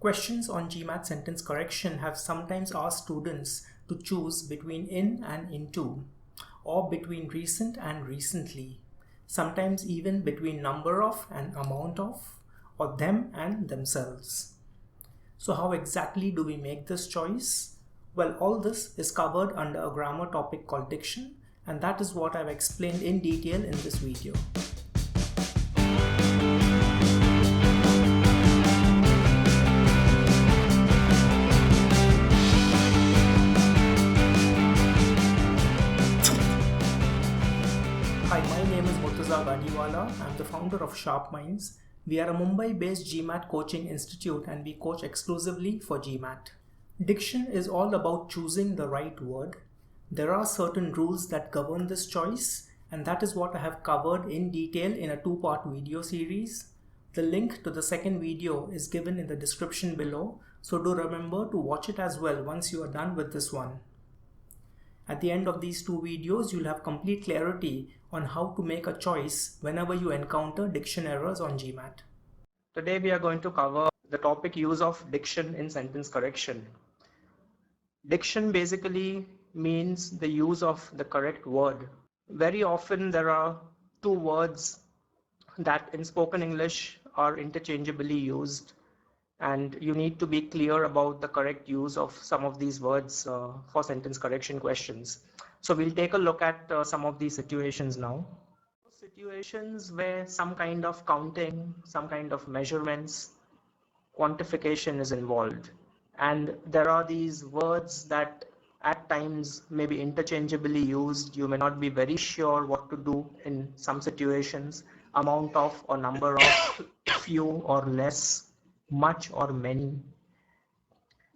Questions on GMAT sentence correction have sometimes asked students to choose between in and into, or between recent and recently, sometimes even between number of and amount of, or them and themselves. So how exactly do we make this choice? Well, all this is covered under a grammar topic called Diction, and that is what I've explained in detail in this video. Hi, my name is Murtaza Gadiwala. I'm the founder of Sharp Minds. We are a Mumbai-based GMAT coaching institute and we coach exclusively for GMAT. Diction is all about choosing the right word. There are certain rules that govern this choice, and that is what I have covered in detail in a two-part video series. The link to the second video is given in the description below, so do remember to watch it as well once you are done with this one. At the end of these two videos, you'll have complete clarity on how to make a choice whenever you encounter diction errors on GMAT. Today we are going to cover the topic use of diction in sentence correction. Diction basically means the use of the correct word. Very often there are two words that in spoken English are interchangeably used, and you need to be clear about the correct use of some of these words for sentence correction questions. So we'll take a look at some of these situations now. Situations where some kind of counting, some kind of measurements, quantification is involved. And there are these words that at times may be interchangeably used. You may not be very sure what to do in some situations. Amount of or number of, few or less, much or many.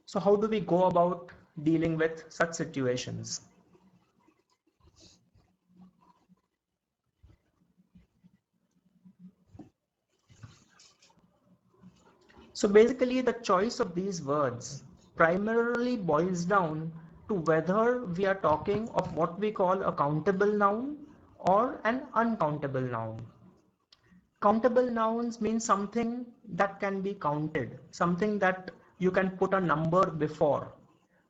So how do we go about dealing with such situations? So basically the choice of these words primarily boils down to whether we are talking of what we call a countable noun or an uncountable noun. Countable nouns mean something that can be counted, something that you can put a number before.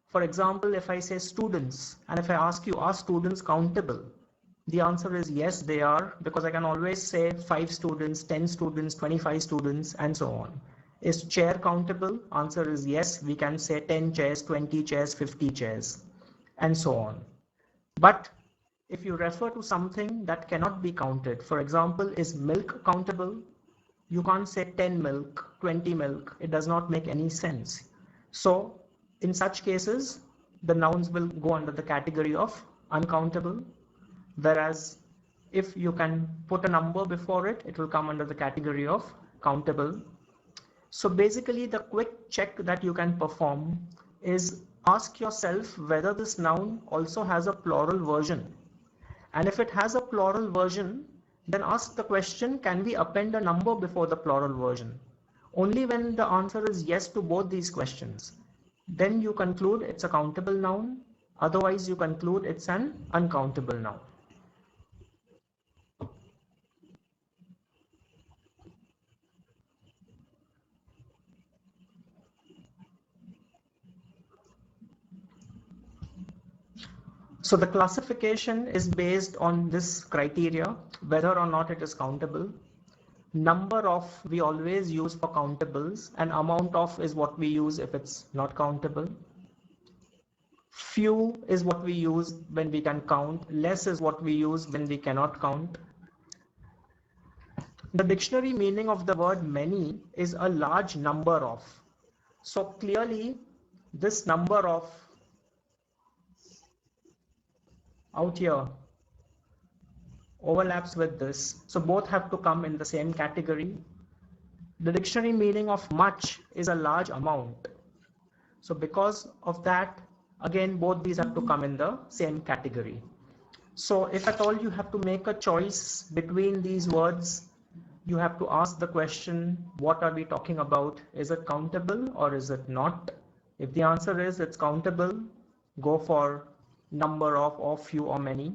For example, if I say students, and if I ask you, are students countable? The answer is yes, they are, because I can always say 5 students, 10 students, 25 students, and so on. Is chair countable? Answer is yes, we can say 10 chairs, 20 chairs, 50 chairs, and so on. But if you refer to something that cannot be counted, for example, is milk countable? You can't say 10 milk, 20 milk. It does not make any sense. So in such cases, the nouns will go under the category of uncountable. Whereas if you can put a number before it, it will come under the category of countable. So basically the quick check that you can perform is ask yourself whether this noun also has a plural version. And if it has a plural version, then ask the question, can we append a number before the plural version? Only when the answer is yes to both these questions, then you conclude it's a countable noun. Otherwise, you conclude it's an uncountable noun. So the classification is based on this criteria, whether or not it is countable. Number of we always use for countables, and amount of is what we use if it's not countable. Few is what we use when we can count. Less is what we use when we cannot count. The dictionary meaning of the word many is a large number of. So clearly this number of out here overlaps with this, so both have to come in the same category. The dictionary meaning of much is a large amount, so because of that, again both these have to come in the same category. So if at all you have to make a choice between these words, you have to ask the question, what are we talking about? Is it countable or is it not? If the answer is it's countable, go for number of or few or many.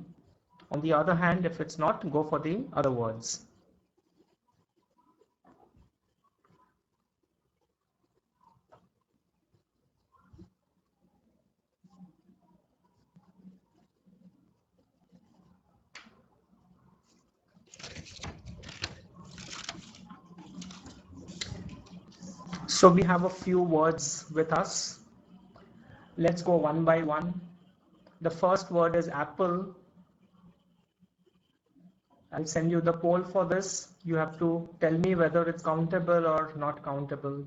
On the other hand, if it's not, go for the other words. So we have a few words with us. Let's go one by one. The first word is apple. I'll send you the poll for this. You have to tell me whether it's countable or not countable.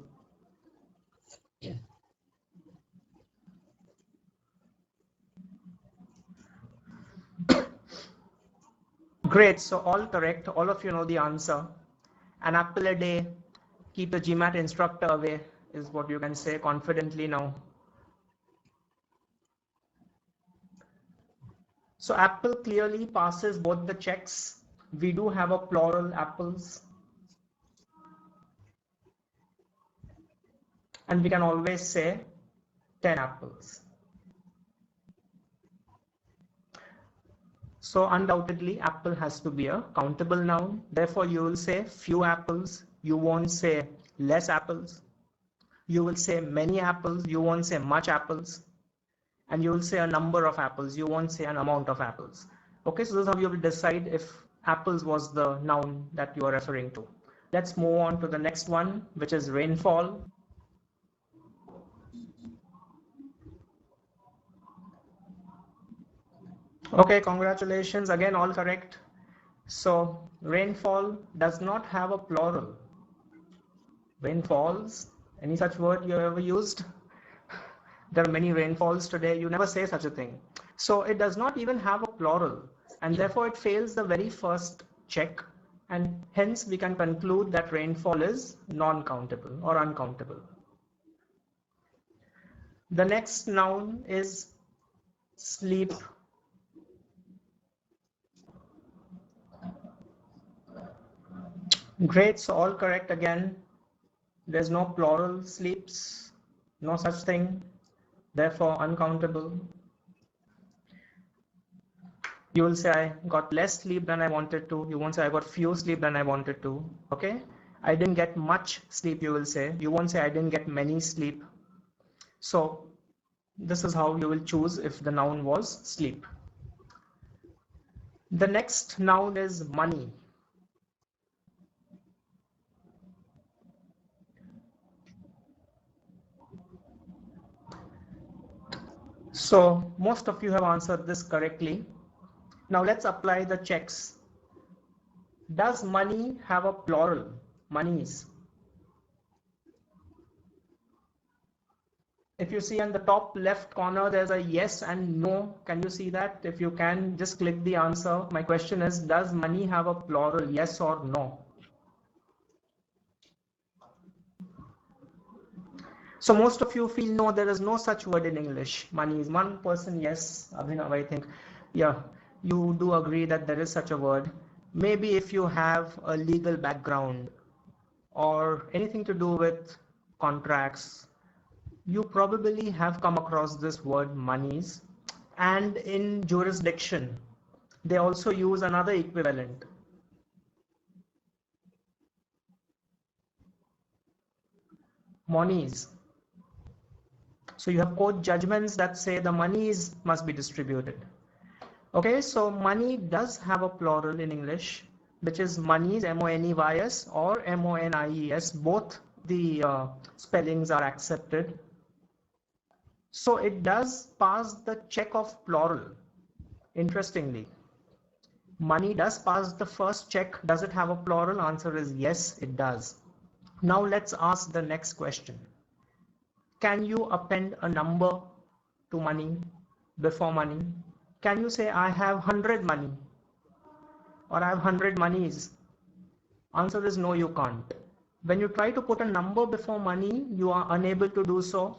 Great, so all correct. All of you know the answer. An apple a day, keep the GMAT instructor away, is what you can say confidently now. So apple clearly passes both the checks. We do have a plural apples. And we can always say 10 apples. So undoubtedly, apple has to be a countable noun. Therefore, you will say few apples. You won't say less apples. You will say many apples. You won't say much apples. And you will say a number of apples. You won't say an amount of apples. Okay, so this is how you will decide if apples was the noun that you are referring to. Let's move on to the next one, which is rainfall. Okay, congratulations. Again, all correct. So rainfall does not have a plural. Rainfalls, any such word you ever used? There are many rainfalls today. You never say such a thing. So it does not even have a plural, and therefore it fails the very first check, and hence we can conclude that rainfall is non-countable or uncountable. The next noun is sleep. Great, so all correct again. There's no plural sleeps, no such thing, therefore uncountable. You will say I got less sleep than I wanted to. You won't say I got few sleep than I wanted to. Okay, I didn't get much sleep, you will say. You won't say I didn't get many sleep. So this is how you will choose if the noun was sleep. The next noun is money. So most of you have answered this correctly. Now let's apply the checks. Does money have a plural? Monies. If you see on the top left corner, there's a yes and no. Can you see that? If you can, just click the answer. My question is, does money have a plural? Yes or no? So most of you feel no, there is no such word in English. Money is one person, yes. Abhinav, I think, yeah, you do agree that there is such a word. Maybe if you have a legal background or anything to do with contracts, you probably have come across this word monies. And in jurisdiction, they also use another equivalent. Monies. So you have court judgments that say the monies must be distributed. Okay, so money does have a plural in English, which is monies, M-O-N-E-Y-S or M-O-N-I-E-S. Both the spellings are accepted. So it does pass the check of plural. Interestingly, money does pass the first check. Does it have a plural? Answer is yes, it does. Now let's ask the next question. Can you append a number to money before money? Can you say I have 100 money or I have 100 monies? Answer is no, you can't. When you try to put a number before money, you are unable to do so.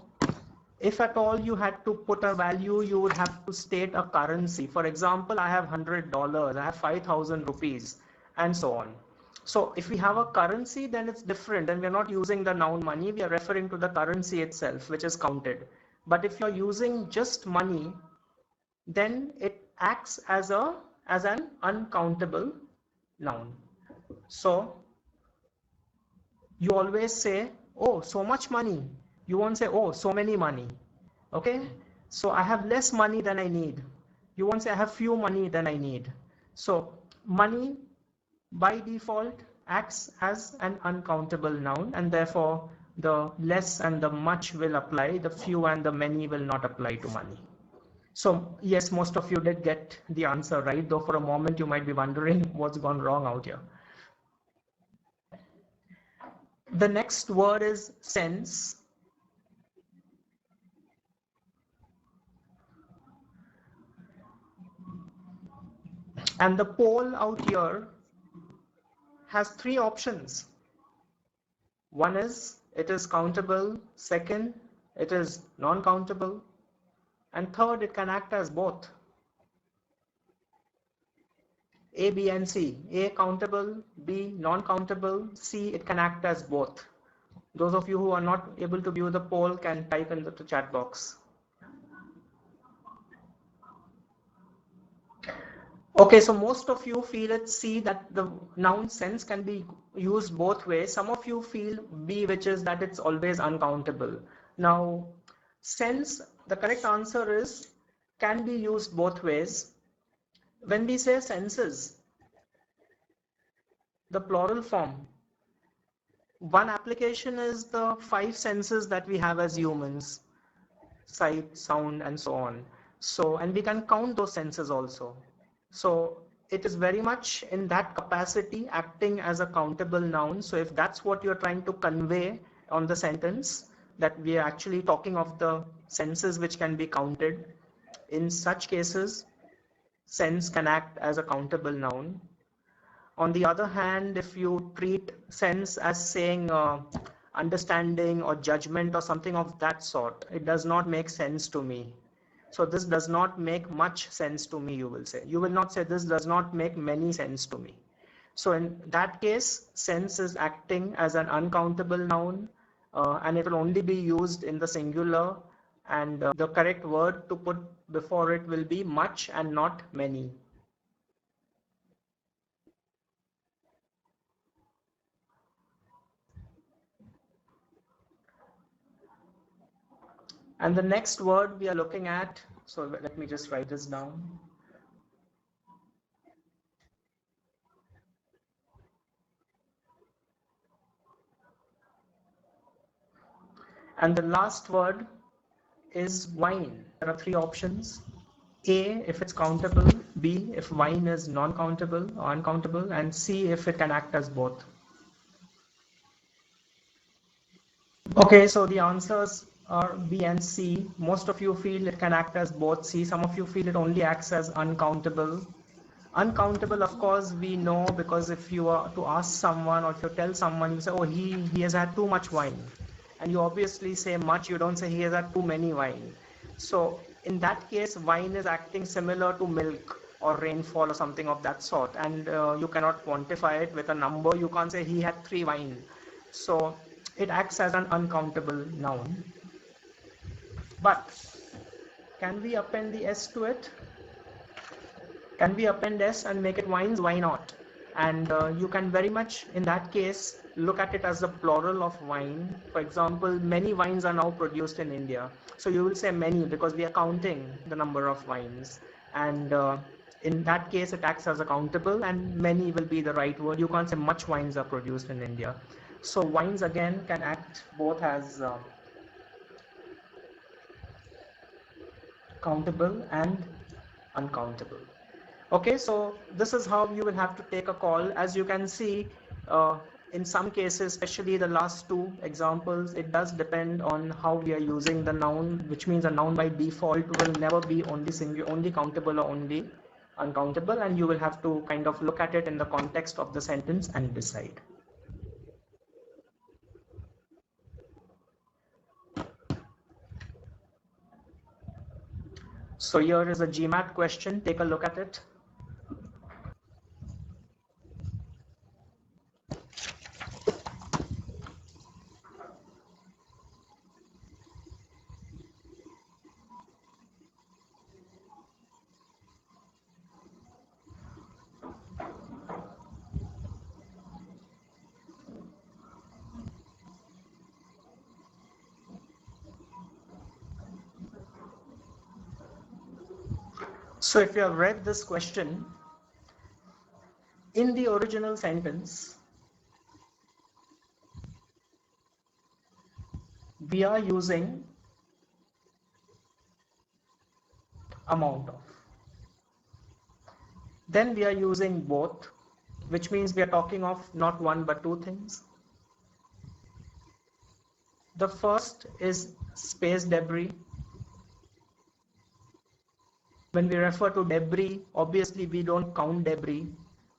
If at all you had to put a value, you would have to state a currency. For example, I have $100, I have 5,000 rupees, and so on. So if we have a currency, then it's different, and we're not using the noun money, we are referring to the currency itself, which is counted. But if you're using just money, then it acts as an uncountable noun. So you always say, oh, so much money. You won't say, oh, so many money. Okay, so I have less money than I need. You won't say I have few money than I need. So money by default acts as an uncountable noun, and therefore the less and the much will apply, the few and the many will not apply to money. So yes, most of you did get the answer right, though for a moment you might be wondering what's gone wrong out here. The next word is sense. And the poll out here has three options. One is it is countable, second it is non-countable, and third it can act as both. A, B, and C. A countable, B non-countable, C it can act as both. Those of you who are not able to view the poll can type in the chat box. Okay, so most of you feel it C, that the noun sense can be used both ways. Some of you feel B, which is that it's always uncountable. Now, sense, the correct answer is can be used both ways. When we say senses, the plural form, one application is the 5 senses that we have as humans: sight, sound, and so on. So, and we can count those senses also. So it is very much in that capacity acting as a countable noun. So if that's what you're trying to convey on the sentence, that we are actually talking of the senses which can be counted, in such cases, sense can act as a countable noun. On the other hand, if you treat sense as saying understanding or judgment or something of that sort, it does not make sense to me. So this does not make much sense to me, you will say. You will not say this does not make many sense to me. So in that case, sense is acting as an uncountable noun, and it will only be used in the singular, and the correct word to put before it will be much and not many. And the next word we are looking at, so let me just write this down. And the last word is wine. There are 3 options. A, if it's countable, B, if wine is non-countable or uncountable, and C, if it can act as both. Okay, so the answers are B and C. Most of you feel it can act as both. C, some of you feel it only acts as uncountable. Uncountable, of course, we know, because if you are to ask someone or if you tell someone, you say, oh, he has had too much wine. And you obviously say much, you don't say he has had too many wine. So in that case, wine is acting similar to milk or rainfall or something of that sort. And you cannot quantify it with a number. You can't say he had 3 wine. So it acts as an uncountable noun. But can we append the S to it? Can we append S and make it wines? Why not? And you can very much, in that case, look at it as the plural of wine. For example, many wines are now produced in India. So you will say many because we are counting the number of wines. And in that case, it acts as a countable, and many will be the right word. You can't say much wines are produced in India. So wines again can act both as countable and uncountable. Okay, so this is how you will have to take a call. As you can see, in some cases, especially the last 2 examples, it does depend on how we are using the noun, which means a noun by default will never be only singular, only countable or only uncountable, and you will have to kind of look at it in the context of the sentence and decide. So here is a GMAT question. Take a look at it. So if you have read this question, in the original sentence, we are using amount of. Then we are using both, which means we are talking of not one but two things. The first is space debris. When we refer to debris, obviously we don't count debris.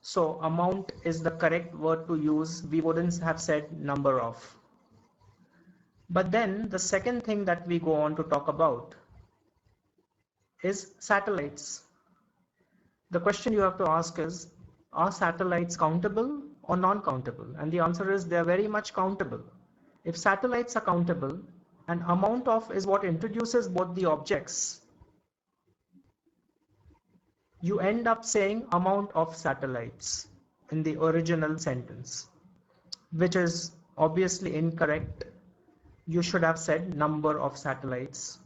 So amount is the correct word to use. We wouldn't have said number of. But then the second thing that we go on to talk about is satellites. The question you have to ask is, are satellites countable or non-countable? And the answer is they're very much countable. If satellites are countable and amount of is what introduces both the objects, you end up saying amount of satellites in the original sentence, which is obviously incorrect. You should have said number of satellites.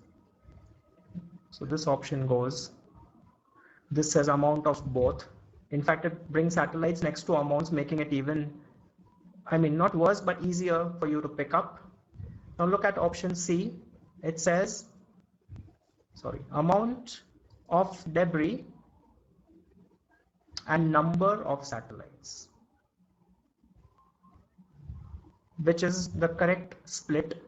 So this option goes. This says amount of both. In fact, it brings satellites next to amounts, making it even, not worse, but easier for you to pick up. Now look at option C. It says, amount of debris and number of satellites, which is the correct split.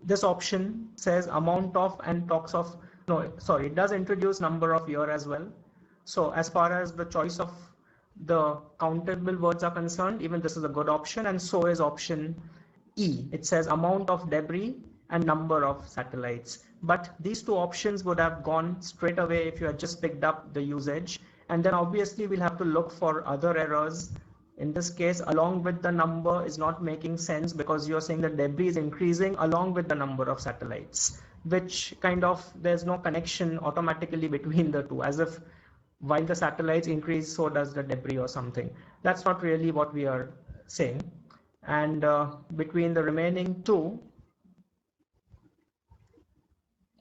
This option says amount of and talks of, it does introduce number of here as well. So as far as the choice of the countable words are concerned, even this is a good option, and so is option E. It says amount of debris and number of satellites. But these two options would have gone straight away if you had just picked up the usage. And then obviously we'll have to look for other errors. In this case, along with the number is not making sense because you're saying the debris is increasing along with the number of satellites, which kind of, there's no connection automatically between the two, as if while the satellites increase, so does the debris or something. That's not really what we are saying. And between the remaining two,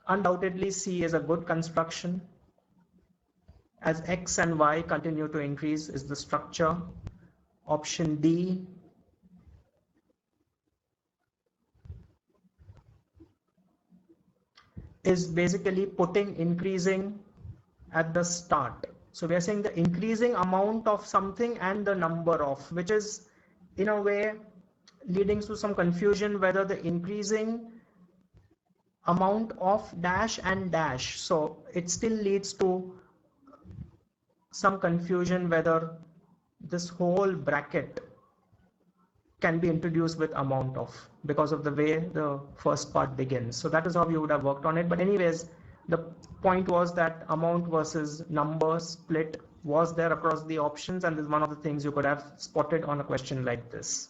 undoubtedly C is a good construction. As X and Y continue to increase is the structure. Option D is basically putting increasing at the start. So we are saying the increasing amount of something and the number of, which is in a way leading to some confusion whether the increasing amount of dash and dash. So it still leads to some confusion whether this whole bracket can be introduced with amount of, because of the way the first part begins. So that is how you would have worked on it. But anyways, the point was that amount versus number split was there across the options, and this is one of the things you could have spotted on a question like this.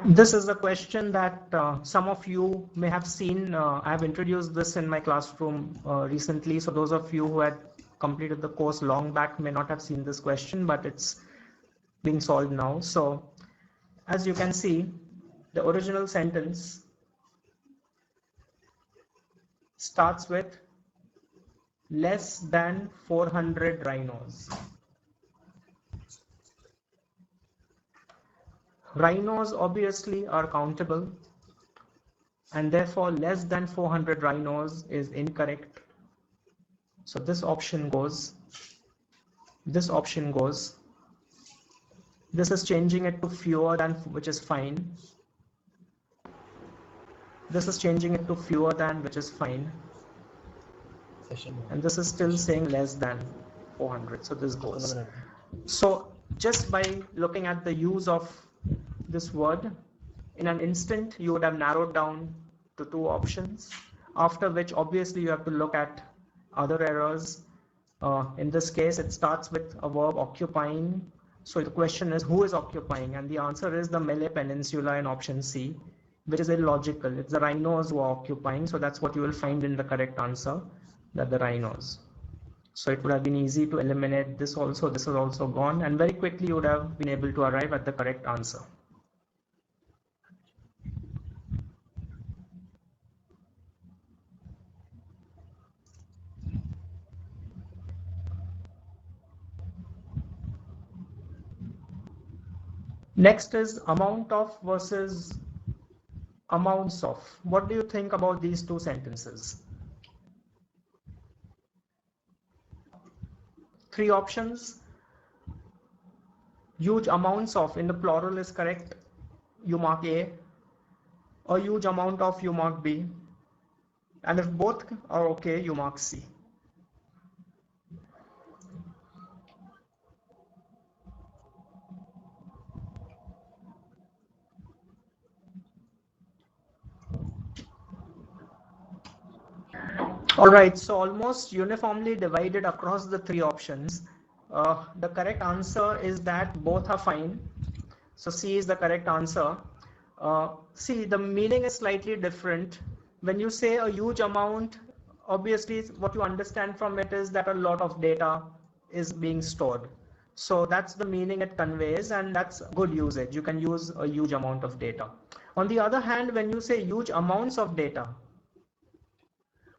This is a question that some of you may have seen. I have introduced this in my classroom recently. So those of you who had completed the course long back may not have seen this question, but it's being solved now. So as you can see, the original sentence starts with less than 400 rhinos. Rhinos obviously are countable, and therefore less than 400 rhinos is incorrect. So this option goes. This option goes. This is changing it to fewer than, which is fine. This is changing it to fewer than, which is fine. And this is still saying less than 400. So this goes. So just by looking at the use of this word, in an instant you would have narrowed down to two options, after which obviously you have to look at other errors. In this case, it starts with a verb occupying. So the question is, who is occupying? And the answer is the Malay Peninsula in option C, which is illogical. It's the rhinos who are occupying. So that's what you will find in the correct answer, that the rhinos. So it would have been easy to eliminate this also. This is also gone, and very quickly you would have been able to arrive at the correct answer. Next is amount of versus amounts of. What do you think about these two sentences? Three options. Huge amounts of in the plural is correct, you mark A. A huge amount of, you mark B. And if both are okay, you mark C. Alright, so almost uniformly divided across the three options. The correct answer is that both are fine. So C is the correct answer. See, the meaning is slightly different. When you say a huge amount, obviously what you understand from it is that a lot of data is being stored. So that's the meaning it conveys, and that's good usage. You can use a huge amount of data. On the other hand, when you say huge amounts of data,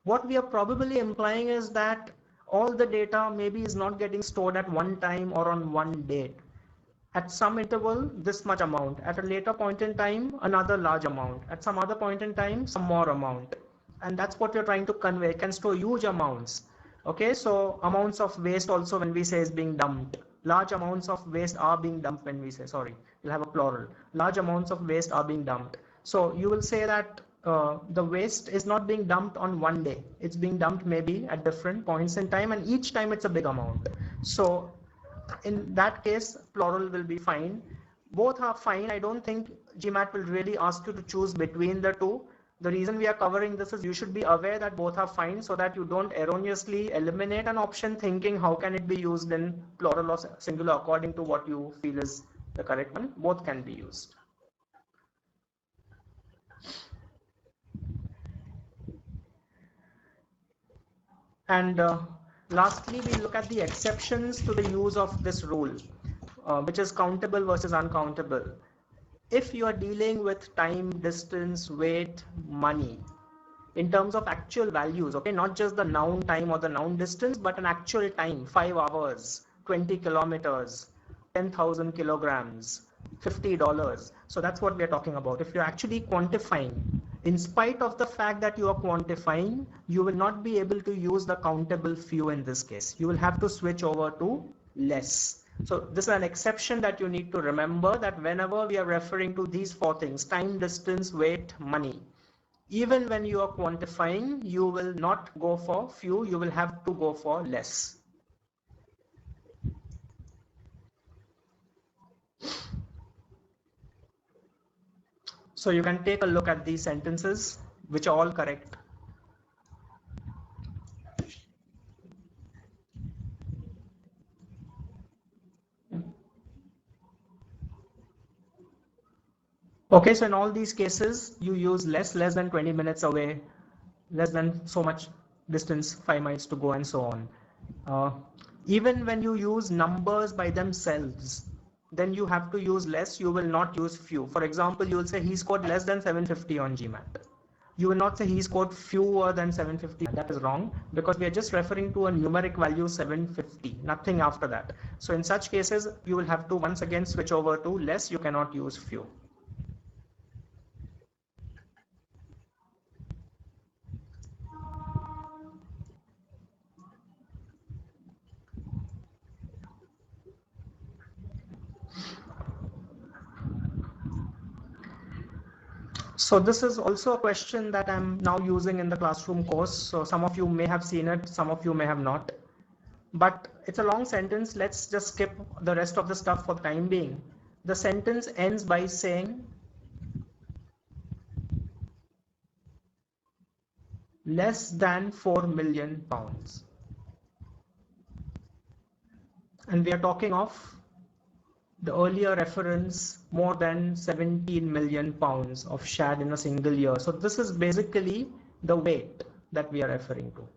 what we are probably implying is that all the data maybe is not getting stored at one time or on one date. At some interval, this much amount. At a later point in time, another large amount. At some other point in time, some more amount. And that's what we're trying to convey. It can store huge amounts. Okay, so amounts of waste also when we say is being dumped. Large amounts of waste are being dumped when we say, sorry, we'll have a plural. Large amounts of waste are being dumped. So you will say that the waste is not being dumped on one day. It's being dumped maybe at different points in time, and each time it's a big amount. So in that case, plural will be fine. Both are fine. I don't think GMAT will really ask you to choose between the two. The reason we are covering this is you should be aware that both are fine, so that you don't erroneously eliminate an option thinking how can it be used in plural or singular according to what you feel is the correct one. Both can be used. And lastly, we look at the exceptions to the use of this rule, which is countable versus uncountable. If you are dealing with time, distance, weight, money, in terms of actual values, okay, not just the noun time or the noun distance, but an actual time, 5 hours, 20 kilometers, 10,000 kilograms, $50. So that's what we are talking about. If you're actually quantifying, in spite of the fact that you are quantifying, you will not be able to use the countable few in this case. You will have to switch over to less. So this is an exception that you need to remember, that whenever we are referring to these four things, time, distance, weight, money, even when you are quantifying, you will not go for few, you will have to go for less. So you can take a look at these sentences, which are all correct. Okay, so in all these cases, you use less than 20 minutes away, less than so much distance, 5 miles to go, and so on. Even when you use numbers by themselves, then you have to use less, you will not use few. For example, you will say he scored less than 750 on GMAT. You will not say he scored fewer than 750. That is wrong, because we are just referring to a numeric value 750, nothing after that. So in such cases, you will have to once again switch over to less, you cannot use few. So this is also a question that I'm now using in the classroom course. So some of you may have seen it, some of you may have not. But it's a long sentence. Let's just skip the rest of the stuff for the time being. The sentence ends by saying less than 4 million pounds. And we are talking of the earlier reference, more than 17 million pounds of shad in a single year. So this is basically the weight that we are referring to.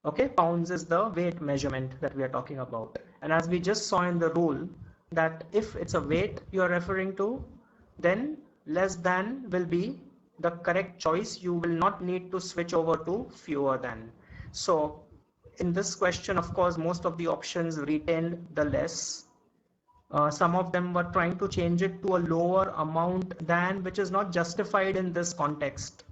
Okay, pounds is the weight measurement that we are talking about. And as we just saw in the rule, that if it's a weight you are referring to, then less than will be the correct choice. You will not need to switch over to fewer than. So in this question, of course, most of the options retained the less. Some of them were trying to change it to a lower amount than, which is not justified in this context,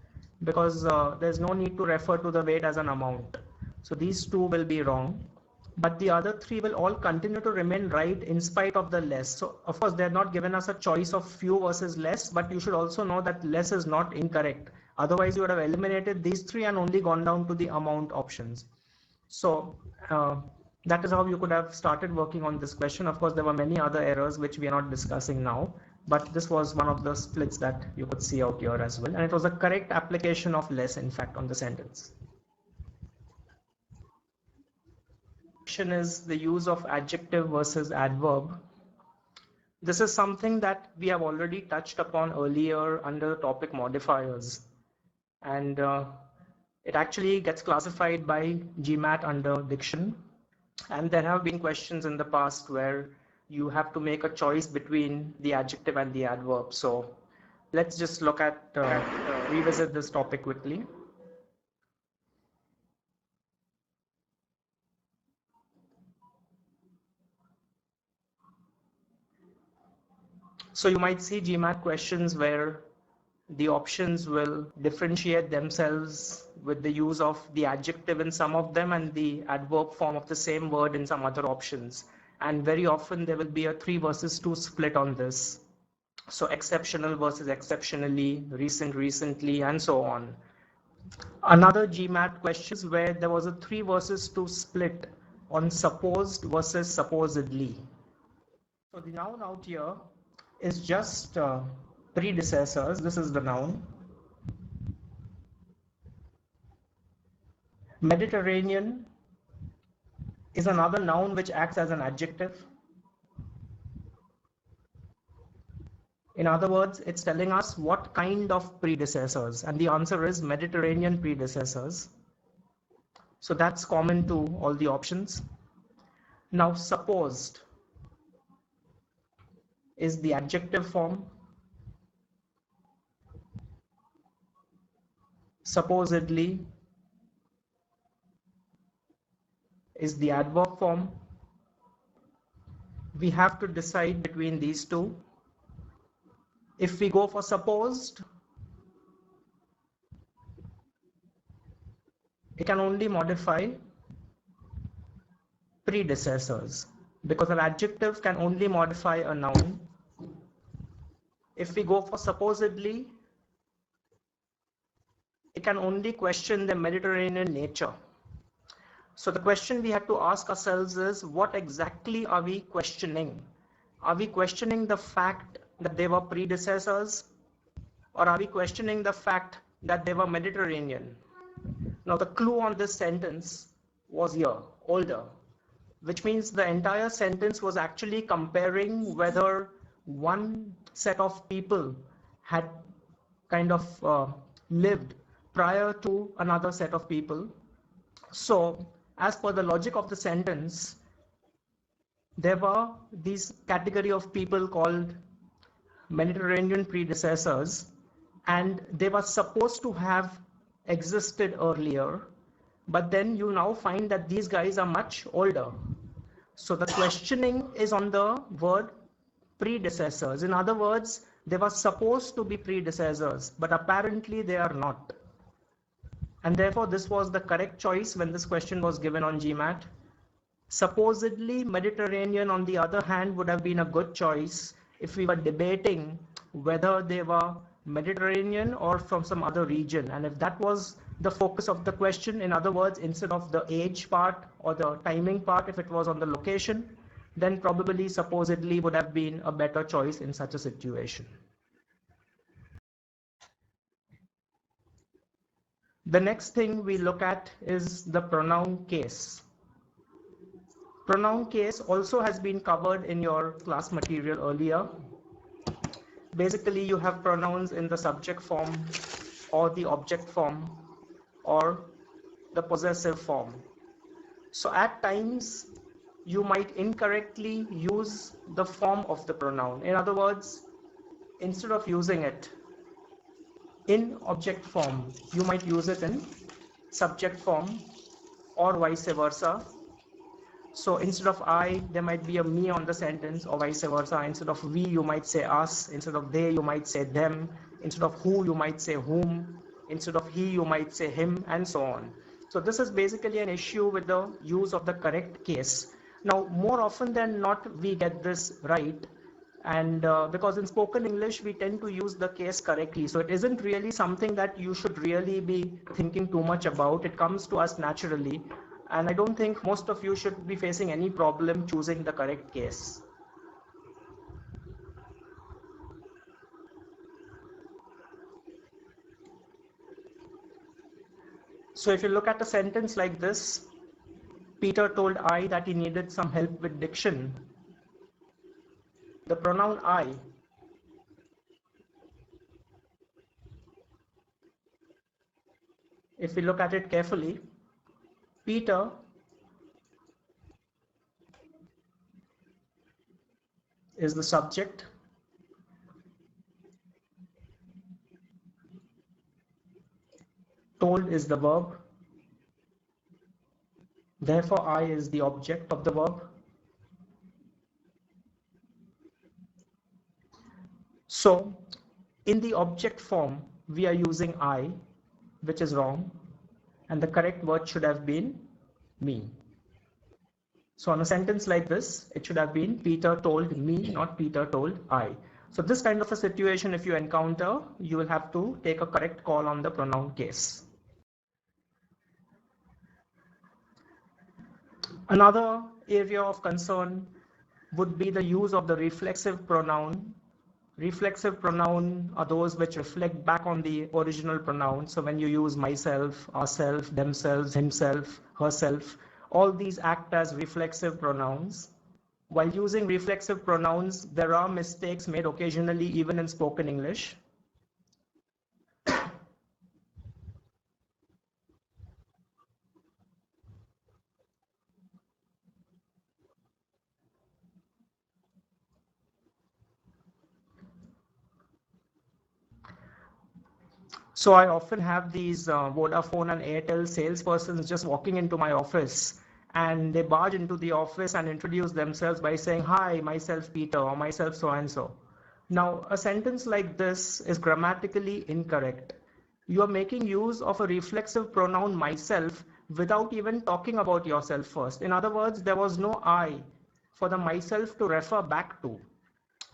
because there's no need to refer to the weight as an amount. So these two will be wrong, but the other three will all continue to remain right in spite of the less. So of course, they're not given us a choice of few versus less, but you should also know that less is not incorrect. Otherwise, you would have eliminated these three and only gone down to the amount options. So that is how you could have started working on this question. Of course, there were many other errors which we are not discussing now, but this was one of the splits that you could see out here as well. And it was a correct application of less, in fact, on the sentence. Diction is the use of adjective versus adverb. This is something that we have already touched upon earlier under the topic modifiers. And it actually gets classified by GMAT under diction. And there have been questions in the past where you have to make a choice between the adjective and the adverb. So let's just look at, revisit this topic quickly. So you might see GMAT questions where the options will differentiate themselves with the use of the adjective in some of them and the adverb form of the same word in some other options. And very often there will be a 3 versus 2 split on this. So exceptional versus exceptionally, recent, recently, and so on. Another GMAT question is where there was a 3 versus 2 split on supposed versus supposedly. So the noun out here is just predecessors. This is the noun. Mediterranean is another noun which acts as an adjective. In other words, it's telling us what kind of predecessors, and the answer is Mediterranean predecessors. So that's common to all the options. Now, supposed is the adjective form. Supposedly is the adverb form. We have to decide between these two. If we go for supposed, it can only modify predecessors, because an adjective can only modify a noun. If we go for supposedly, it can only question the Mediterranean nature. So the question we have to ask ourselves is, what exactly are we questioning? Are we questioning the fact that they were predecessors, or are we questioning the fact that they were Mediterranean? Now the clue on this sentence was here, older, which means the entire sentence was actually comparing whether one set of people had kind of lived prior to another set of people. So as per the logic of the sentence, there were these category of people called Mediterranean predecessors, and they were supposed to have existed earlier, but then you now find that these guys are much older. So the questioning is on the word predecessors. In other words, they were supposed to be predecessors, but apparently they are not. And therefore, this was the correct choice when this question was given on GMAT. Supposedly Mediterranean, on the other hand, would have been a good choice if we were debating whether they were Mediterranean or from some other region. And if that was the focus of the question, in other words, instead of the age part or the timing part, if it was on the location, then probably supposedly would have been a better choice in such a situation. The next thing we look at is the pronoun case. Pronoun case also has been covered in your class material earlier. Basically, you have pronouns in the subject form or the object form or the possessive form. So at times, you might incorrectly use the form of the pronoun. In other words, instead of using it in object form, you might use it in subject form or vice versa. So instead of I, there might be a me on the sentence, or vice versa. Instead of we, you might say us. Instead of they, you might say them. Instead of who, you might say whom. Instead of he, you might say him, and so on. So this is basically an issue with the use of the correct case. Now, more often than not, we get this right. And because in spoken English, we tend to use the case correctly. So it isn't really something that you should really be thinking too much about. It comes to us naturally. And I don't think most of you should be facing any problem choosing the correct case. So if you look at a sentence like this, Peter told I that he needed some help with diction. The pronoun I if we look at it carefully, Peter is the subject, told is the verb, therefore I is the object of the verb. So in the object form, we are using I, which is wrong, and the correct word should have been me. So on a sentence like this, it should have been Peter told me, not Peter told I. So this kind of a situation, if you encounter, you will have to take a correct call on the pronoun case. Another area of concern would be the use of the reflexive pronoun. Reflexive pronoun are those which reflect back on the original pronoun. So when you use myself, ourself, themselves, himself, herself, all these act as reflexive pronouns. While using reflexive pronouns, there are mistakes made occasionally even in spoken English. So I often have these Vodafone and Airtel salespersons just walking into my office, and they barge into the office and introduce themselves by saying, "Hi, myself Peter," or "myself so-and-so." Now, a sentence like this is grammatically incorrect. You are making use of a reflexive pronoun myself without even talking about yourself first. In other words, there was no I for the myself to refer back to.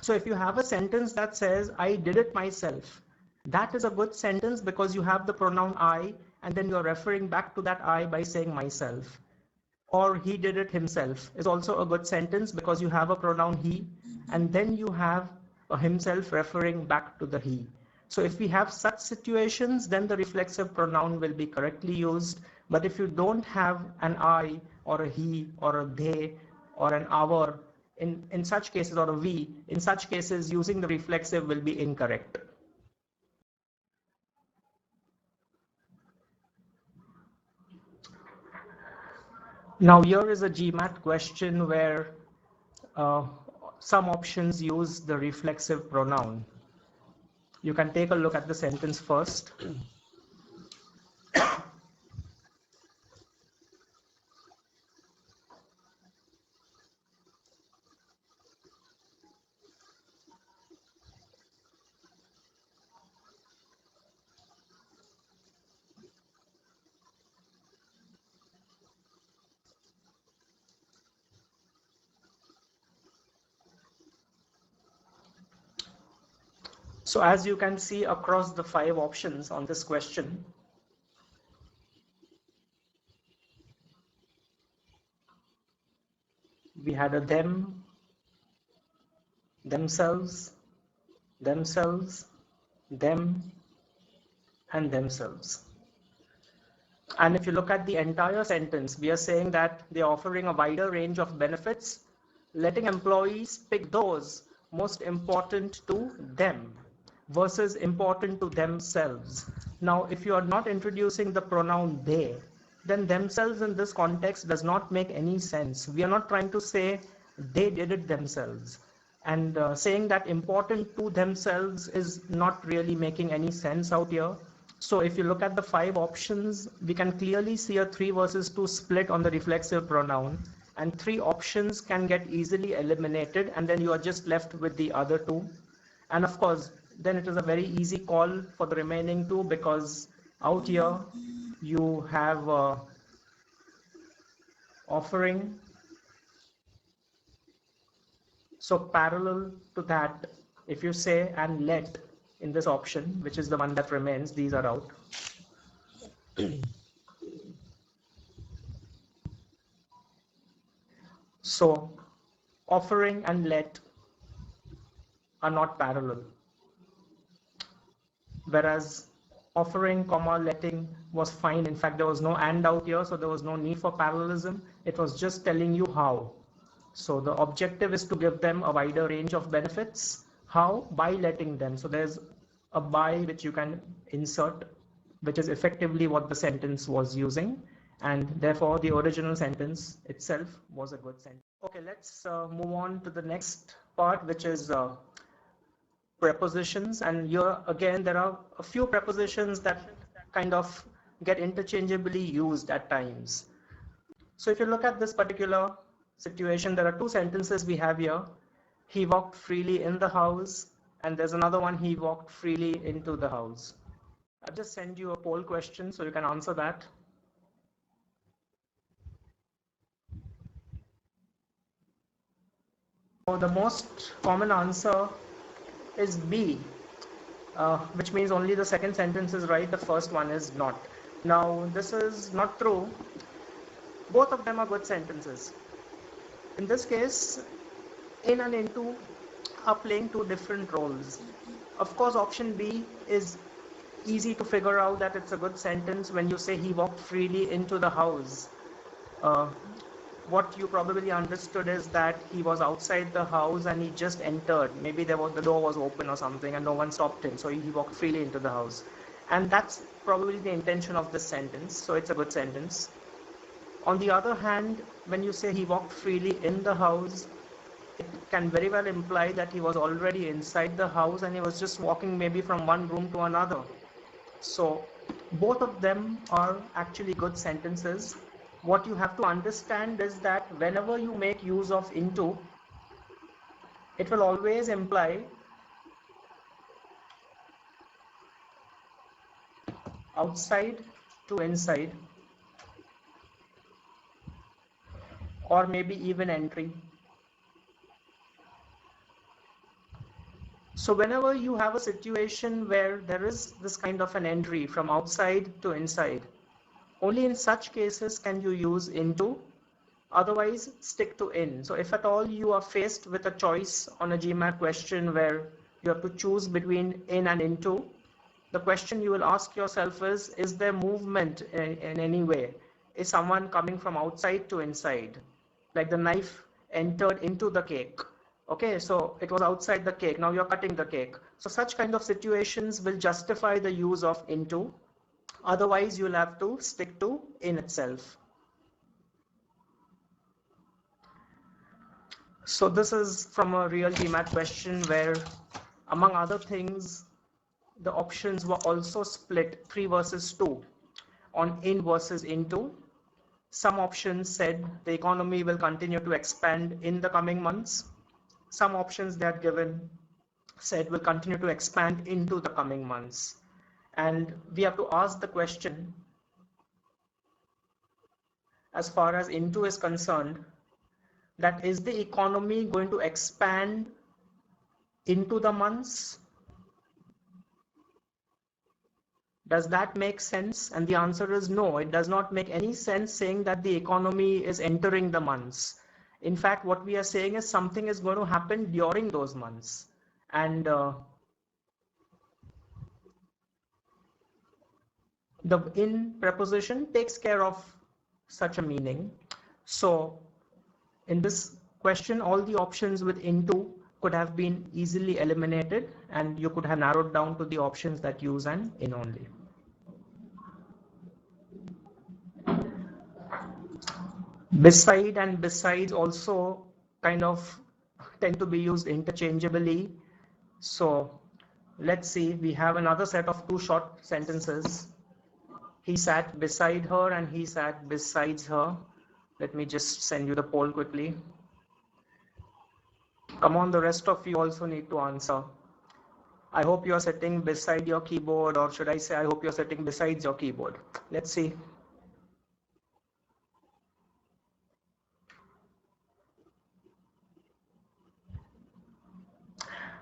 So if you have a sentence that says, "I did it myself," that is a good sentence because you have the pronoun I, and then you're referring back to that I by saying myself. Or "he did it himself" is also a good sentence because you have a pronoun he, and then you have a himself referring back to the he. So if we have such situations, then the reflexive pronoun will be correctly used. But if you don't have an I or a he or a they or an our, in such cases, or a we, in such cases, using the reflexive will be incorrect. Now here is a GMAT question where some options use the reflexive pronoun. You can take a look at the sentence first. So as you can see across the 5 options on this question, we had a them, themselves, themselves, them, and themselves. And if you look at the entire sentence, we are saying that they're offering a wider range of benefits, letting employees pick those most important to them versus important to themselves. Now, if you are not introducing the pronoun they, then themselves in this context does not make any sense. We are not trying to say they did it themselves. And saying that important to themselves is not really making any sense out here. So if you look at the 5 options, we can clearly see a 3 versus 2 split on the reflexive pronoun, and 3 options can get easily eliminated, and then you are just left with the other 2. And of course, then it is a very easy call for the remaining 2, because out here you have offering. So parallel to that, if you say and let in this option, which is the one that remains, these are out. So offering and let are not parallel, whereas offering comma letting was fine. In fact, there was no and out here, so there was no need for parallelism. It was just telling you how. So the objective is to give them a wider range of benefits. How? By letting them. So there's a by which you can insert, which is effectively what the sentence was using, and therefore the original sentence itself was a good sentence. Okay, let's move on to the next part, which is prepositions. And here again there are a few prepositions that kind of get interchangeably used at times. So if you look at this particular situation, there are 2 sentences we have here. He walked freely in the house, and there's another one, he walked freely into the house. I'll just send you a poll question so you can answer that. So the most common answer is B, which means only the second sentence is right, the first one is not. Now this is not true. Both of them are good sentences. In this case, in and into are playing 2 different roles. Of course, option B is easy to figure out that it's a good sentence when you say he walked freely into the house. What you probably understood is that he was outside the house and he just entered. Maybe the door was open or something and no one stopped him, so he walked freely into the house. And that's probably the intention of this sentence, so it's a good sentence. On the other hand, when you say he walked freely in the house, it can very well imply that he was already inside the house and he was just walking maybe from one room to another. So both of them are actually good sentences. What you have to understand is that whenever you make use of into, it will always imply outside to inside, or maybe even entry. So whenever you have a situation where there is this kind of an entry from outside to inside, only in such cases can you use into, otherwise stick to in. So if at all you are faced with a choice on a GMAT question where you have to choose between in and into, the question you will ask yourself is there movement in any way? Is someone coming from outside to inside? Like the knife entered into the cake. Okay, so it was outside the cake, now you're cutting the cake. So such kind of situations will justify the use of into. Otherwise, you'll have to stick to in itself. So this is from a real GMAT question where, among other things, the options were also split 3 versus 2 on in versus into. Some options said the economy will continue to expand in the coming months. Some options they had given said will continue to expand into the coming months. And we have to ask the question, as far as into is concerned, that is the economy going to expand into the months? Does that make sense? And the answer is no, it does not make any sense saying that the economy is entering the months. In fact, what we are saying is something is going to happen during those months. And the in preposition takes care of such a meaning. So in this question, all the options with into could have been easily eliminated, and you could have narrowed down to the options that use an in only. Beside and besides also kind of tend to be used interchangeably. So let's see, we have another set of two short sentences. He sat beside her and he sat besides her. Let me just send you the poll quickly. Come on, the rest of you also need to answer. I hope you're sitting beside your keyboard, or should I say, I hope you're sitting besides your keyboard. Let's see.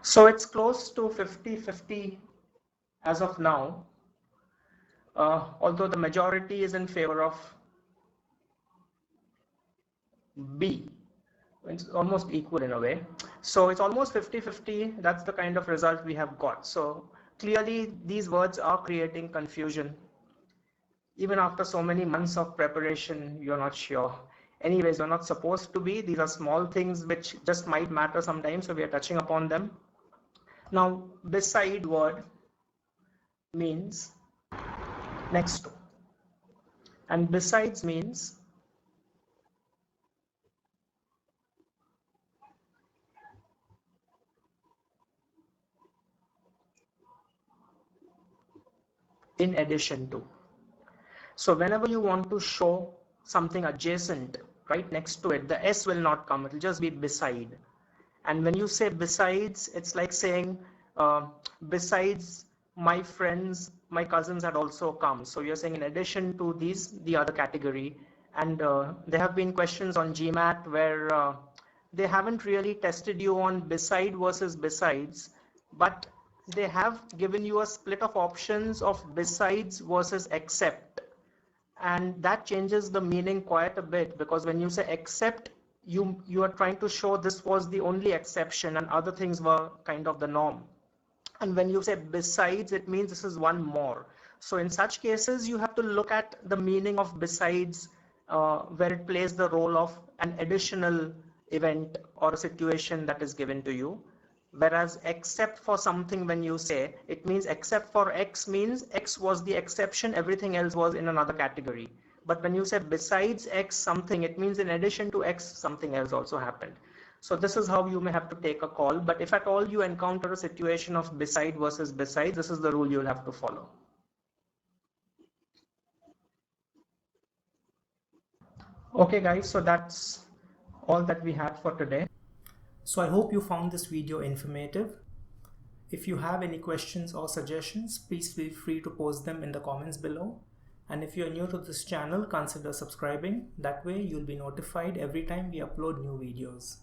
So it's close to 50-50 as of now, although the majority is in favor of B. It's almost equal in a way. So it's almost 50-50. That's the kind of result we have got. So clearly these words are creating confusion. Even after so many months of preparation, you're not sure. Anyways, you're not supposed to be. These are small things which just might matter sometimes, so we are touching upon them. Now, beside word means next to, and besides means in addition to. So whenever you want to show something adjacent right next to it, the S will not come, it will just be beside. And when you say besides, it's like saying besides my friends, my cousins had also come. So you're saying in addition to these, the other category. And there have been questions on GMAT where they haven't really tested you on beside versus besides, but they have given you a split of options of besides versus except. And that changes the meaning quite a bit, because when you say except, you are trying to show this was the only exception and other things were kind of the norm. And when you say besides, it means this is one more. So in such cases, you have to look at the meaning of besides, where it plays the role of an additional event or a situation that is given to you. Whereas except for something, when you say, it means except for X means X was the exception, everything else was in another category. But when you say besides X something, it means in addition to X something else also happened. So this is how you may have to take a call. But if at all you encounter a situation of beside versus besides, this is the rule you'll have to follow. Okay guys, so that's all that we had for today. So I hope you found this video informative. If you have any questions or suggestions, please feel free to post them in the comments below. And if you're new to this channel, consider subscribing. That way you'll be notified every time we upload new videos.